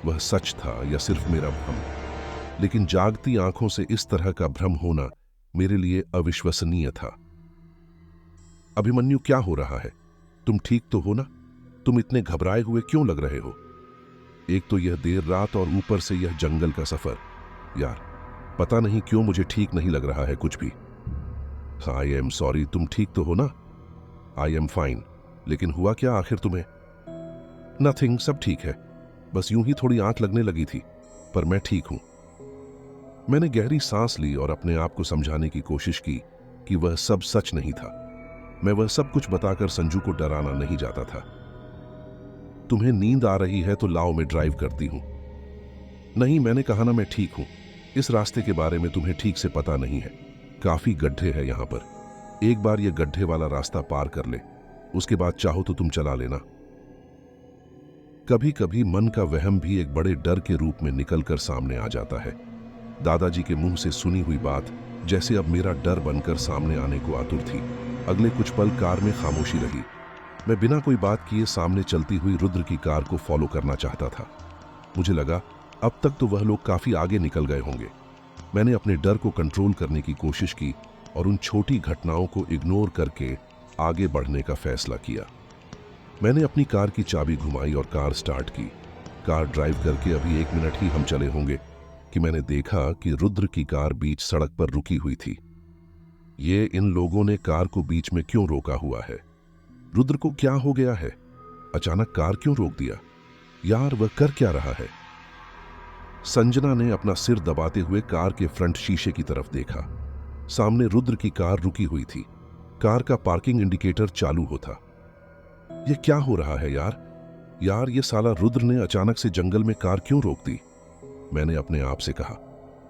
वह सच था या सिर्फ मेरा भ्रम। लेकिन जागती आंखों से इस तरह का भ्रम होना मेरे लिए अविश्वसनीय था। अभिमन्यु, क्या हो रहा है? तुम ठीक तो हो ना? तुम इतने घबराए हुए क्यों लग रहे हो? एक तो यह देर रात और ऊपर से यह जंगल का सफर। यार, पता नहीं क्यों मुझे ठीक नहीं लग रहा है कुछ भी। आई एम सॉरी, तुम ठीक तो हो ना? I am fine. लेकिन हुआ क्या आखिर तुम्हें? नथिंग, सब ठीक है। बस यूं ही थोड़ी आंख लगने लगी थी, पर मैं ठीक हूं। मैंने गहरी सांस ली और अपने आप को समझाने की कोशिश की कि वह सब सच नहीं था। मैं वह सब कुछ बताकर संजू को डराना नहीं चाहता था। तुम्हें नींद आ रही है तो लाओ मैं ड्राइव करती हूं। नहीं, मैंने कहा ना मैं ठीक हूं। इस रास्ते के बारे में तुम्हें ठीक से पता नहीं है। काफी गड्ढे हैं यहां पर। एक बार यह गड्ढे वाला रास्ता पार कर ले, उसके बाद चाहो तो तुम चला लेना। कभी कभी मन का वहम भी एक बड़े डर के रूप में निकलकर सामने आ जाता है। दादाजी के मुंह से सुनी हुई बात जैसे अब मेरा डर बनकर सामने आने को आतुर थी। अगले कुछ पल कार में खामोशी रही। मैं बिना कोई बात किए सामने चलती हुई रुद्र की कार को फॉलो करना चाहता था। मुझे लगा अब तक तो वह लोग काफी आगे निकल गए होंगे। मैंने अपने डर को कंट्रोल करने की कोशिश की और उन छोटी घटनाओं को इग्नोर करके आगे बढ़ने का फैसला किया। मैंने अपनी कार की चाबी घुमाई और कार स्टार्ट की। कार ड्राइव करके अभी 1 मिनट ही हम चले होंगे कि मैंने देखा कि रुद्र की कार बीच सड़क पर रुकी हुई थी। ये इन लोगों ने कार को बीच में क्यों रोका हुआ है? रुद्र को क्या हो गया है? अचानक कार क्यों रोक दिया? यार वह कर क्या रहा है? संजना ने अपना सिर दबाते हुए कार के फ्रंट शीशे की तरफ देखा। सामने रुद्र की कार रुकी हुई थी। कार का पार्किंग इंडिकेटर चालू होता। यह क्या हो रहा है यार? यार ये साला रुद्र ने अचानक से जंगल में कार क्यों रोक दी? मैंने अपने आप से कहा।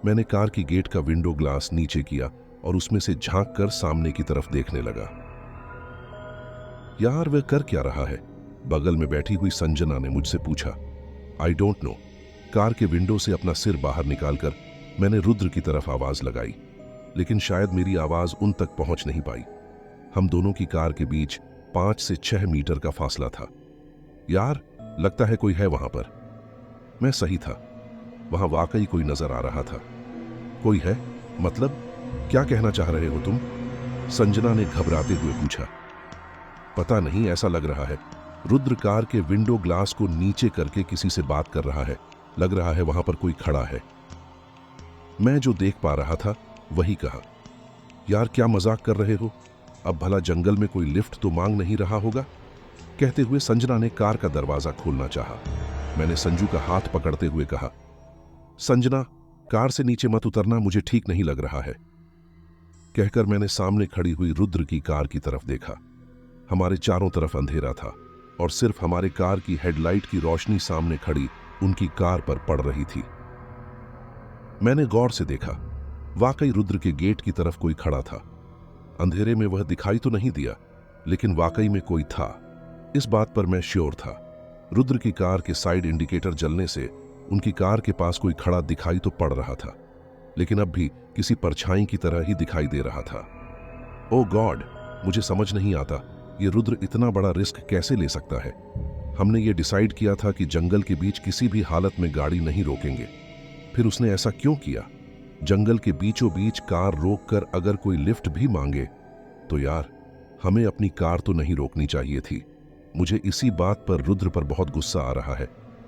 मैंने कार की गेट का विंडो ग्लास नीचे किया और उसमें से झांक कर सामने की तरफ देखने लगा। यार वह कर क्या रहा है? बगल में बैठी हुई संजना ने मुझसे पूछा। I don't know. कार के विंडो से अपना सिर बाहर निकालकर मैंने रुद्र की तरफ आवाज लगाई, लेकिन शायद मेरी आवाज उन तक पहुंच नहीं पाई। हम दोनों की कार के बीच 5 से 6 मीटर का फासला था। यार लगता है कोई है वहां पर। मैं सही था, वहां वाकई कोई नजर आ रहा था। कोई है? मतलब क्या कहना चाह रहे हो तुम? संजना ने घबराते हुए पूछा। पता नहीं, ऐसा लग रहा है रुद्र कार के विंडो ग्लास को नीचे करके किसी से बात कर रहा है। लग रहा है वहां पर कोई खड़ा है। मैं जो देख पा रहा था वही कहा। यार क्या मजाक कर रहे हो? अब भला जंगल में कोई लिफ्ट तो मांग नहीं रहा होगा? कहते हुए संजना ने कार का दरवाजा खोलना चाहा। मैंने संजू का हाथ पकड़ते हुए कहा, संजना कार से नीचे मत उतरना, मुझे ठीक नहीं लग रहा है। कहकर मैंने सामने खड़ी हुई रुद्र की कार की तरफ देखा। हमारे चारों तरफ अंधेरा था और सिर्फ हमारे कार की हेडलाइट की रोशनी सामने खड़ी उनकी कार पर पड़ रही थी। मैंने गौर से देखा, वाकई रुद्र के गेट की तरफ कोई खड़ा था। अंधेरे में वह दिखाई तो नहीं दिया, लेकिन वाकई में कोई था, इस बात पर मैं श्योर था। रुद्र की कार के साइड इंडिकेटर जलने से उनकी कार के पास कोई खड़ा दिखाई तो पड़ रहा था, लेकिन अब भी किसी परछाई की तरह ही दिखाई दे रहा था। ओ गॉड, मुझे समझ नहीं आता ये रुद्र इतना बड़ा रिस्क कैसे ले सकता है। हमने ये डिसाइड किया था कि जंगल के बीच किसी भी हालत में गाड़ी नहीं रोकेंगे, फिर उसने ऐसा क्यों किया? जंगल के बीचों बीच कार रोककर अगर कोई लिफ्ट भी मांगे तो यार हमें अपनी कार तो नहीं रोकनी चाहिए थी। मुझे इसी बात पर रुद्र पर बहुत गुस्सा आ रहा है।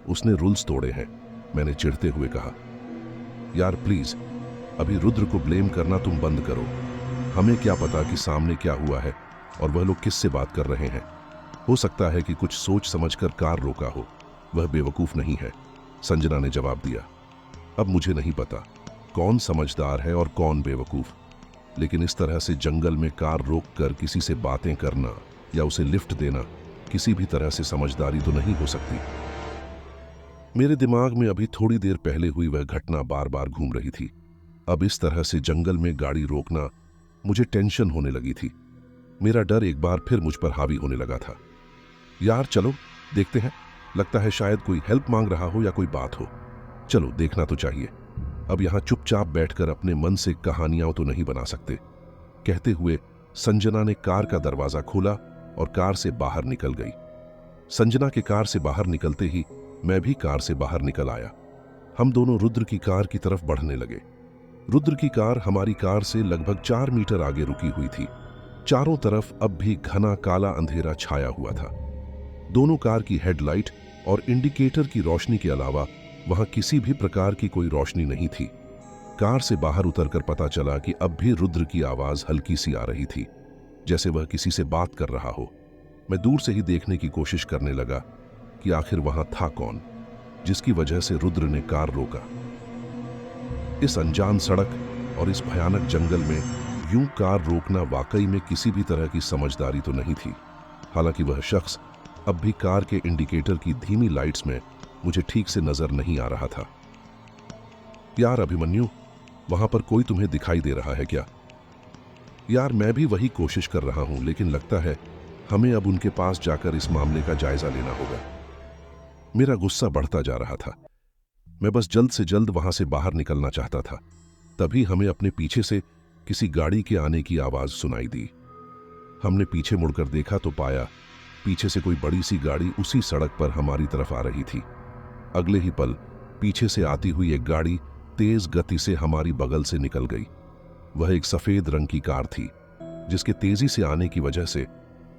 उसने रूल्स तोड़े हैं, मैंने चिढ़ते हुए कहा। यार प्लीज अभी रुद्र को ब्लेम करना तुम बंद करो। हमें क्या पता कि सामने क्या हुआ है और वह लोग किससे बात कर रहे हैं। हो सकता है कि कुछ सोच समझकर कार रोका हो। वह बेवकूफ नहीं है, संजना ने जवाब दिया। अब मुझे नहीं पता कौन समझदार है और कौन बेवकूफ, लेकिन इस तरह से जंगल में कार रोककर किसी से बातें करना या उसे लिफ्ट देना किसी भी तरह से समझदारी तो नहीं हो सकती। मेरे दिमाग में अभी थोड़ी देर पहले हुई वह घटना बार बार घूम रही थी। अब इस तरह से जंगल में गाड़ी रोकना, मुझे टेंशन होने लगी थी। मेरा डर एक बार फिर मुझ पर हावी होने लगा था। यार चलो देखते हैं, लगता है शायद कोई हेल्प मांग रहा हो या कोई बात हो। चलो देखना तो चाहिए। अब यहां चुपचाप बैठकर अपने मन से कहानियां तो नहीं बना सकते। कहते हुए संजना ने कार का दरवाजा खोला और कार से बाहर निकल गई। संजना के कार से बाहर निकलते ही मैं भी कार से बाहर निकल आया। हम दोनों रुद्र की कार की तरफ बढ़ने लगे। रुद्र की कार हमारी कार से लगभग 4 मीटर आगे रुकी हुई थी। चारों तरफ अब भी घना काला अंधेरा छाया हुआ था। दोनों कार की हेडलाइट और इंडिकेटर की रोशनी के अलावा वहां किसी भी प्रकार की कोई रोशनी नहीं थी। कार से बाहर उतरकर पता चला कि अब भी रुद्र की आवाज हल्की सी आ रही थी, जैसे वह किसी से बात कर रहा हो। मैं दूर से ही देखने की कोशिश करने लगा कि आखिर वहां था कौन, जिसकी वजह से रुद्र ने कार रोका। इस अनजान सड़क और इस भयानक जंगल में यूं कार रोकना वाकई में किसी भी तरह की समझदारी तो नहीं थी। हालांकि वह शख्स अब भी कार के इंडिकेटर की धीमी लाइट्स में मुझे ठीक से नजर नहीं आ रहा था। यार अभिमन्यु, वहां पर कोई तुम्हें दिखाई दे रहा है क्या? यार मैं भी वही कोशिश कर रहा हूं, लेकिन लगता है हमें अब उनके पास जाकर इस मामले का जायजा लेना होगा। मेरा गुस्सा बढ़ता जा रहा था। मैं बस जल्द से जल्द वहां से बाहर निकलना चाहता था। तभी हमें अपने पीछे से किसी गाड़ी के आने की आवाज सुनाई दी। हमने पीछे मुड़कर देखा तो पाया पीछे से कोई बड़ी सी गाड़ी उसी सड़क पर हमारी तरफ आ रही थी। अगले ही पल पीछे से आती हुई एक गाड़ी तेज गति से हमारी बगल से निकल गई। वह एक सफेद रंग की कार थी, जिसके तेजी से आने की वजह से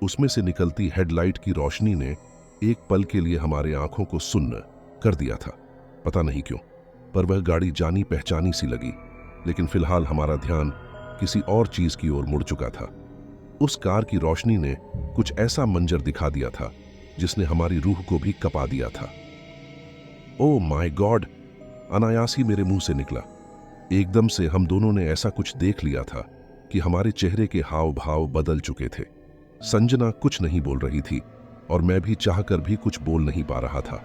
उसमें से निकलती हेडलाइट की रोशनी ने एक पल के लिए हमारे आंखों को सुन्न कर दिया था। पता नहीं क्यों, पर वह गाड़ी जानी पहचानी सी लगी। लेकिन फिलहाल हमारा ध्यान किसी और चीज की ओर मुड़ चुका था। उस कार की रोशनी ने कुछ ऐसा मंजर दिखा दिया था जिसने हमारी रूह को भी कपा दिया था। ओह माय गॉड, अनायास ही मेरे मुंह से निकला। एकदम से हम दोनों ने ऐसा कुछ देख लिया था कि हमारे चेहरे के हाव भाव बदल चुके थे। संजना कुछ नहीं बोल रही थी और मैं भी चाहकर भी कुछ बोल नहीं पा रहा था।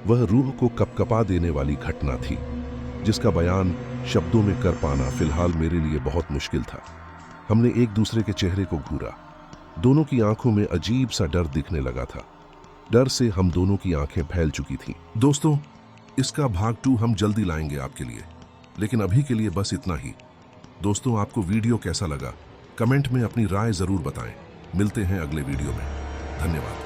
वह रूह को कपकपा देने वाली घटना थी जिसका बयान शब्दों में कर पाना फिलहाल मेरे लिए बहुत मुश्किल था। हमने एक दूसरे के चेहरे को घूरा। दोनों की आंखों में अजीब सा डर दिखने लगा था। डर से हम दोनों की आंखें फैल चुकी थीं। दोस्तों, इसका भाग 2 हम जल्दी लाएंगे आपके लिए, लेकिन अभी के लिए बस इतना ही। दोस्तों, आपको वीडियो कैसा लगा कमेंट में अपनी राय जरूर बताएं। मिलते हैं अगले वीडियो में। धन्यवाद।